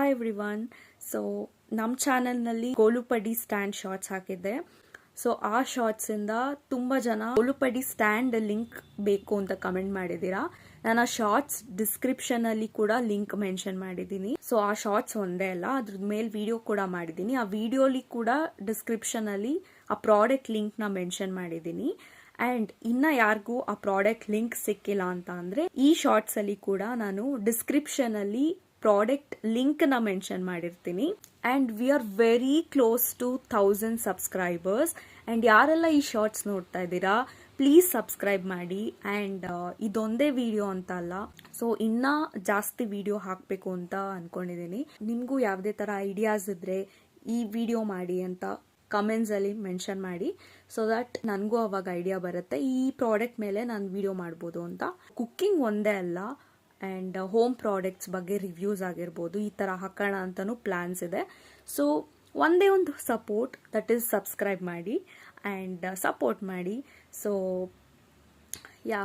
Hi everyone. So ನಮ್ಮ ಚಾನಲ್ನಲ್ಲಿ ಗೋಲುಪಡಿ stand shorts ಹಾಕಿದ್ದೆ. ಸೊ ಆ ಶಾರ್ಟ್ಸಿಂದ ತುಂಬ ಜನ ಗೋಲುಪಡಿ ಸ್ಟ್ಯಾಂಡ್ ಲಿಂಕ್ ಬೇಕು ಅಂತ ಕಮೆಂಟ್ ಮಾಡಿದ್ದೀರಾ. ನಾನು ಆ ಶಾರ್ಟ್ಸ್ ಡಿಸ್ಕ್ರಿಪ್ಷನಲ್ಲಿ ಕೂಡ ಲಿಂಕ್ ಮೆನ್ಷನ್ ಮಾಡಿದ್ದೀನಿ. ಸೊ ಆ ಶಾರ್ಟ್ಸ್ ಒಂದೇ ಅಲ್ಲ, ಅದ್ರ ಮೇಲೆ ವಿಡಿಯೋ ಕೂಡ ಮಾಡಿದ್ದೀನಿ. ಆ ವಿಡಿಯೋಲಿ ಕೂಡ ಡಿಸ್ಕ್ರಿಪ್ಷನಲ್ಲಿ ಆ ಪ್ರಾಡಕ್ಟ್ ಲಿಂಕ್ನ ಮೆನ್ಷನ್ ಮಾಡಿದ್ದೀನಿ. ಆ್ಯಂಡ್ ಇನ್ನು ಯಾರಿಗೂ ಆ ಪ್ರಾಡಕ್ಟ್ ಲಿಂಕ್ ಸಿಕ್ಕಿಲ್ಲ ಅಂತ ಅಂದರೆ ಈ ಶಾರ್ಟ್ಸಲ್ಲಿ ಕೂಡ ನಾನು ಡಿಸ್ಕ್ರಿಪ್ಷನಲ್ಲಿ ಪ್ರಾಡಕ್ಟ್ ಲಿಂಕ್ನ ಮೆನ್ಷನ್ ಮಾಡಿರ್ತೀನಿ. And we are very close to 1000 subscribers. And ಯಾರೆಲ್ಲ ಈ ಶಾರ್ಟ್ಸ್ ನೋಡ್ತಾ ಇದ್ದೀರಾ, ಪ್ಲೀಸ್ ಸಬ್ಸ್ಕ್ರೈಬ್ ಮಾಡಿ. ಆ್ಯಂಡ್ ಇದೊಂದೇ ವಿಡಿಯೋ ಅಂತ ಅಲ್ಲ, ಸೊ ಇನ್ನೂ ಜಾಸ್ತಿ ವಿಡಿಯೋ ಹಾಕಬೇಕು ಅಂತ ಅಂದ್ಕೊಂಡಿದ್ದೀನಿ. ನಿಮಗೂ ಯಾವುದೇ ಥರ ಐಡಿಯಾಸ್ ಇದ್ದರೆ ಈ ವಿಡಿಯೋ ಮಾಡಿ ಅಂತ ಕಮೆಂಟ್ಸಲ್ಲಿ ಮೆನ್ಷನ್ ಮಾಡಿ. ಸೊ ದಟ್ ನನಗೂ ಅವಾಗ ಐಡಿಯಾ ಬರುತ್ತೆ ಈ ಪ್ರಾಡಕ್ಟ್ ಮೇಲೆ ನಾನು ವಿಡಿಯೋ ಮಾಡ್ಬೋದು ಅಂತ. ಕುಕ್ಕಿಂಗ್ ಒಂದೇ ಅಲ್ಲ, ಆ್ಯಂಡ್ ಹೋಮ್ ಪ್ರಾಡಕ್ಟ್ಸ್ ಬಗ್ಗೆ ರಿವ್ಯೂಸ್ ಆಗಿರ್ಬೋದು, ಈ ಥರ ಹಾಕೋಣ ಅಂತಲೂ ಪ್ಲ್ಯಾನ್ಸ್ ಇದೆ. ಸೊ ಒಂದೇ ಒಂದು ಸಪೋರ್ಟ್, ದಟ್ ಈಸ್ ಸಬ್ಸ್ಕ್ರೈಬ್ ಮಾಡಿ ಆ್ಯಂಡ್ ಸಪೋರ್ಟ್ ಮಾಡಿ. So yeah